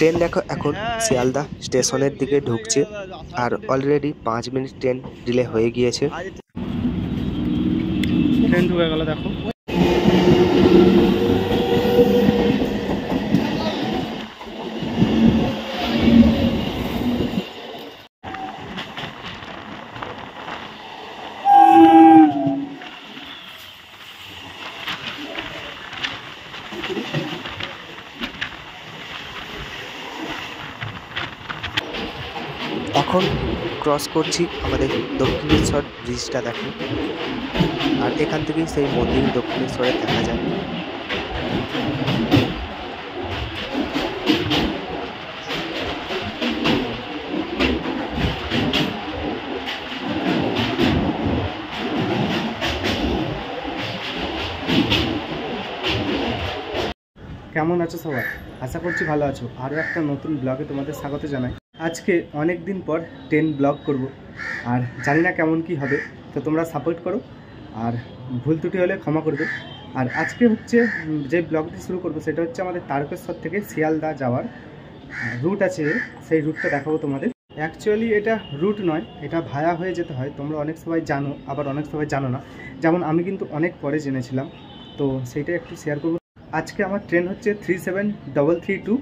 Train দেখো এখন শিয়ালদা স্টেশনের দিকে ঢুকছে আর অলরেডি 5 মিনিট ট্রেন ডিলে হয়ে গিয়েছে। ট্রেন ঢুকে গেল দেখো। এখন ক্রস করছি আমাদের দক্ষিণেশ্বর ব্রিজটা দেখো, আর এখান থেকেই সেই মন্দির দক্ষিণেশ্বরে দেখা যায়। কেমন আছো সবাই? আশা করছি ভালো আছো। আরও একটা নতুন ব্লগে তোমাদের স্বাগত জানাই। আজকে অনেক দিন পর ট্রেন ব্লগ করব, আর জানি না কেমন কি হবে, তো তোমরা সাপোর্ট করো আর ভুল ত্রুটি হলে ক্ষমা করবে। আর আজকে হচ্ছে যে ব্লগটি শুরু করব সেটা হচ্ছে আমাদের তারকেশ্বর থেকে শিয়ালদা যাওয়ার রুট আছে, সেই রুটটা দেখাবো তোমাদের। অ্যাকচুয়ালি এটা রুট নয়, এটা ভায়া হয়ে যেতে হয়। তোমরা অনেক সবাই জানো, আবার অনেক সবাই জানো না। যেমন আমি কিন্তু অনেক পরে জেনেছিলাম, তো সেইটাই একটু শেয়ার করবো। আজকে আমার ট্রেন হচ্ছে 37332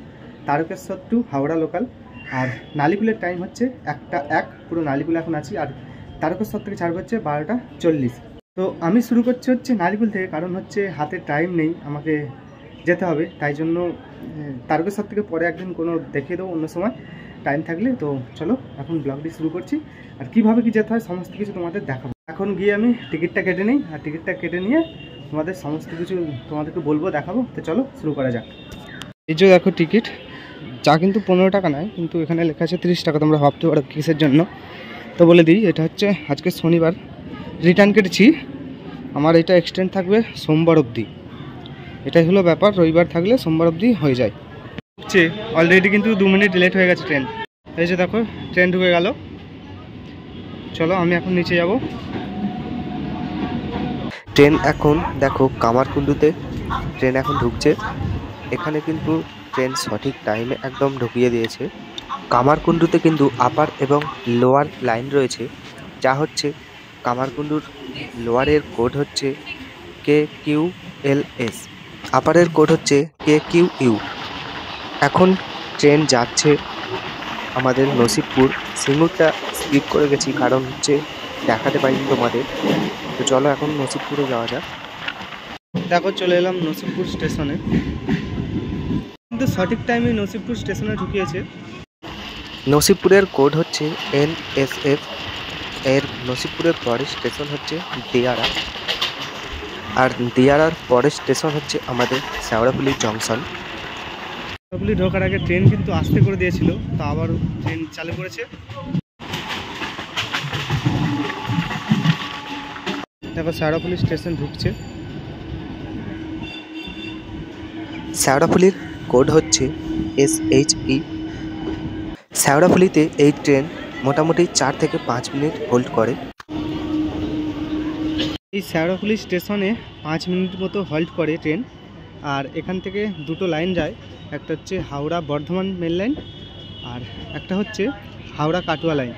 তারকেশ্বর টু হাওড়া লোকাল। আর নালিকুলের টাইম হচ্ছে 1টা 1, পুরো নালিকুল এখন আছি। আর তারকেশ্বর থেকে ছাড়বে হচ্ছে 12টা 40। তো আমি শুরু করছি হচ্ছে নালিকুল থেকে, কারণ হচ্ছে হাতে টাইম নেই, আমাকে যেতে হবে। তাই জন্য তারকেশ্বর থেকে পরে একদিন কোনো দেখিয়ে দেবো অন্য সময় টাইম থাকলে। তো চলো এখন ব্লগটি শুরু করছি, আর কীভাবে কী যেতে হয় সমস্ত কিছু তোমাদের দেখাবো। এখন গিয়ে আমি টিকিটটা কেটে নিই, আর টিকিটটা কেটে নিয়ে তোমাদের সমস্ত কিছু তোমাদেরকে বলবো, দেখাবো। তো চলো শুরু করা যাক। এই যে দেখো টিকিট, যা কিন্তু 15 টাকা নয়, কিন্তু এখানে লেখা আছে 30 টাকা। তোমরা ভাবতে পারো কিসের জন্য, তো বলে দিই। এটা হচ্ছে আজকে শনিবার রিটার্ন কেটেছি, আমার এটা এক্সটেন্ড থাকবে সোমবার অবধি। এটাই হলো ব্যাপার, রবিবার থাকলে সোমবার অবধি হয়ে যায়। হচ্ছে অলরেডি কিন্তু 2 মিনিট লেট হয়ে গেছে ট্রেন। এই যে দেখো ট্রেন ঢুকে গেল। চলো আমি এখন নিচে যাব। ট্রেন এখন দেখো কামারকুণ্ডুতে ট্রেন এখন ঢুকছে। এখানে কিন্তু ট্রেন সঠিক টাইমে একদম ঢুকিয়ে দিয়েছে। কামারকুণ্ডুতে কিন্তু আপার এবং লোয়ার লাইন রয়েছে, যা হচ্ছে কামারকুণ্ডুর লোয়ারের কোড হচ্ছে KQLS, আপারের কোড হচ্ছে KQU। এখন ট্রেন যাচ্ছে আমাদের নসিবপুর। সিঙ্গুরটা স্কিপ করে গেছি, কারণ হচ্ছে দেখাতে পারিনি তোমাদের। তো চলো এখন নসিবপুরে যাওয়া যাক। দেখো চলে এলাম নসিবপুর স্টেশনে, কিন্তু সঠিক টাইমে নসিবপুর স্টেশনে ঢুকিয়েছে। নসিবপুরের কোড হচ্ছে NSF। এর নসিবপুরের পরের স্টেশন হচ্ছে দিয়ারা, আর দিয়ারার পরের স্টেশন হচ্ছে আমাদের শেওড়াফুলি জংশন। শেওড়াফুলি ঢোকার আগে ট্রেন কিন্তু আস্তে করে দিয়েছিল, তা আবার ট্রেন চালু করেছে। দেখো শেওড়াফুলি স্টেশন ঢুকছে। শেওড়াফুলির কোড হচ্ছে SHE। শেওড়াফুলিতে এই ট্রেন মোটামুটি 4 থেকে 5 মিনিট হোল্ড করে। এই শেওড়াফুলি স্টেশনে 5 মিনিট মতো হল্ট করে ট্রেন। আর এখান থেকে দুটো লাইন যায়, একটা হচ্ছে হাওড়া বর্ধমান মেন লাইন, আর একটা হচ্ছে হাওড়া কাটোয়া লাইন।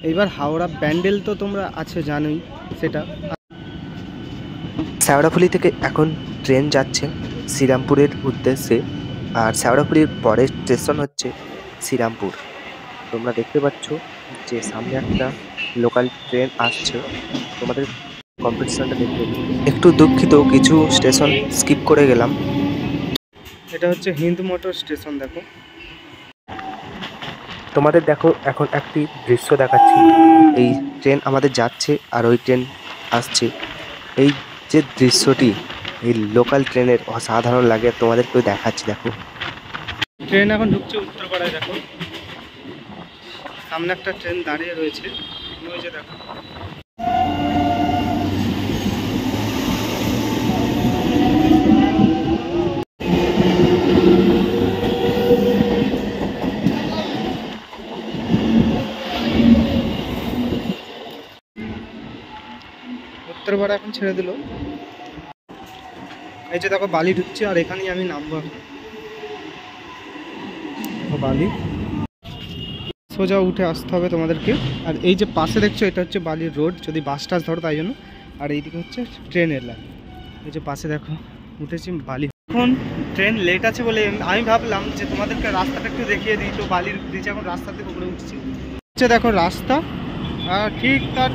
এইবার হাওড়া ব্যান্ডেল তো তোমরা আছে জানোই সেটা। শেওড়াফুলি থেকে এখন ট্রেন যাচ্ছে শ্রীরামপুরের উদ্দেশ্যে, আর শেওড়াফুলির পরের স্টেশন হচ্ছে শ্রীরামপুর। তোমরা দেখতে পাচ্ছ যে সামনে একটা লোকাল ট্রেন আসছে। তোমাদের কম্পিটিশনটা দেখতে একটু দুঃখিত, কিছু স্টেশন স্কিপ করে গেলাম। এটা হচ্ছে হিন্দ মোটর স্টেশন। দেখো তোমাদের দেখো এখন একটি দৃশ্য দেখাচ্ছি। এই ট্রেন আমাদের যাচ্ছে আর ওই ট্রেন আসছে। এই যে দৃশ্যটি এই লোকাল ট্রেনের অসাধারণ লাগে, তোমাদেরকেও দেখাচ্ছি। দেখো ট্রেন এখন ঢুকছে উত্তরপাড়ায়। দেখো সামনে একটা ট্রেন দাঁড়িয়ে রয়েছে, ওই যে দেখো। উত্তরপাড়া এখন ছেড়ে দিল। এই যে দেখো বালি ঢুকছে, আর এখানেই আমি নামবো। বালি সোজা উঠে আসতে হবে তোমাদেরকে। আর এই যে পাশে দেখছো এটা হচ্ছে বালির রোড, যদি বাস টাস ধরো তাই জন্য। আর এইদিকে হচ্ছে ট্রেনের লাইন। এই যে পাশে দেখো উঠেছি বালি। এখন ট্রেন লেট আছে বলে আমি ভাবলাম যে তোমাদেরকে রাস্তাটা একটু দেখিয়ে দিই। তো বালির ব্রিজে এখন রাস্তা থেকে উপরে উঠছি। হচ্ছে দেখো রাস্তা, আর ঠিক তার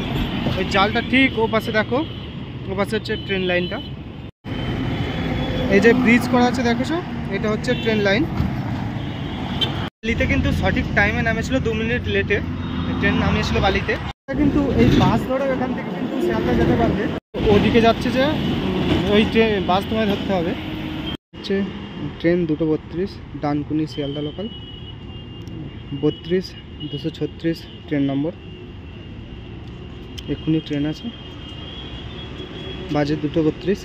ওই জালটা ঠিক ও পাশে দেখো, ও পাশে হচ্ছে ট্রেন লাইনটা। এই যে ব্রিজ করা আছে দেখেছো, এটা হচ্ছে ট্রেন লাইন। বালিতে কিন্তু সঠিক টাইমে নামেছিল, 2 মিনিট লেটে ট্রেন নামিয়েছিল বালিতে। কিন্তু এই বাস ধরে এখান থেকে কিন্তু শিয়ালদা যেতে পারবে। ওদিকে যাচ্ছে যে ওই ট্রেন বাস তোমায় ধরতে হবে। হচ্ছে train 2:32 Dankuni Sealdah local 32-236 train নম্বর। এক্ষুনি ট্রেন আছে, বাজে 2:32।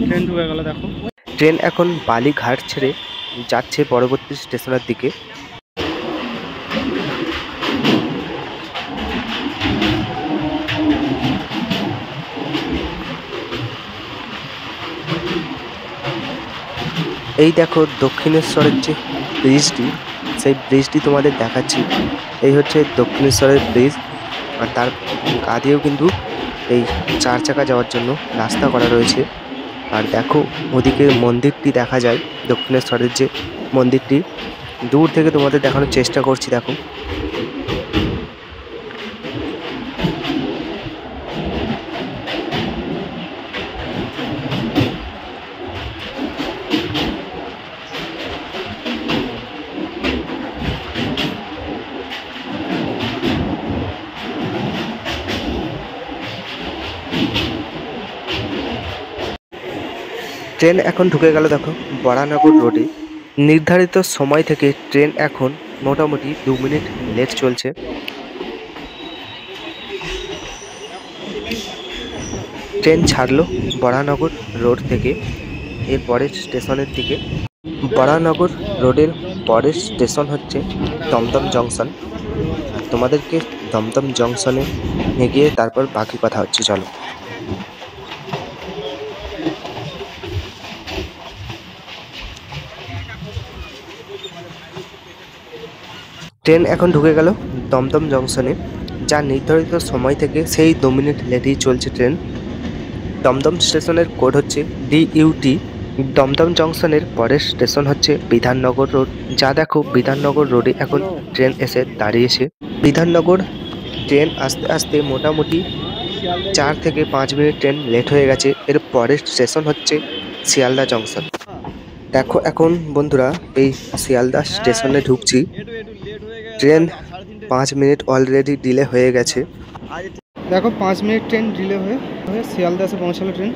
ট্রেন ঢুকে গেল দেখো। ট্রেন এখন বালিঘাট ছেড়ে যাচ্ছে পরবর্তী স্টেশনের দিকে। এই দেখো দক্ষিণেশ্বরের যে ব্রিজটি, সেই ব্রিজটি তোমাদের দেখাচ্ছি। এই হচ্ছে দক্ষিণেশ্বরের ব্রিজ, আর তার গা দিয়েও কিন্তু এই 4 চাকা যাওয়ার জন্য রাস্তা করা রয়েছে। আর দেখো ওদিকে মন্দিরটি দেখা যায়, দক্ষিণেশ্বরের যে মন্দিরটি, দূর থেকে তোমাদের দেখানোর চেষ্টা করছি। দেখো ট্রেন এখন ঢুকে গেল দেখো বরানগর রোডে। নির্ধারিত সময় থেকে ট্রেন এখন মোটামুটি 2 মিনিট লেট চলছে। ট্রেন ছাড়লো বরানগর রোড থেকে এর পরের স্টেশনের দিকে। বরানগর রোডের পরের স্টেশন হচ্ছে দমদম জংশন। আর তোমাদেরকে দমদম জংশনে নিয়ে গিয়ে তারপর বাকি কথা হচ্ছে, চলো। ট্রেন এখন ঢুকে গেল দমদম জংশনে, যা নির্ধারিত সময় থেকে সেই 2 মিনিট লেটেই চলছে ট্রেন। দমদম স্টেশনের কোড হচ্ছে DUT। দমদম জংশনের পরের স্টেশন হচ্ছে বিধাননগর রোড, যা দেখো বিধাননগর রোডে এখন ট্রেন এসে দাঁড়িয়েছে। বিধাননগর ট্রেন আসতে আসতে মোটামুটি 4 থেকে 5 মিনিট ট্রেন লেট হয়ে গেছে। এর পরের স্টেশন হচ্ছে শিয়ালদা জংশন। দেখো এখন বন্ধুরা এই শিয়ালদা স্টেশনে ঢুকছি। ট্রেন 5 মিনিট অলরেডি ডিলে হয়ে গেছে। দেখো 5 মিনিট ট্রেন ডিলে হয়ে শিয়ালদা এসে পৌঁছালো ট্রেন।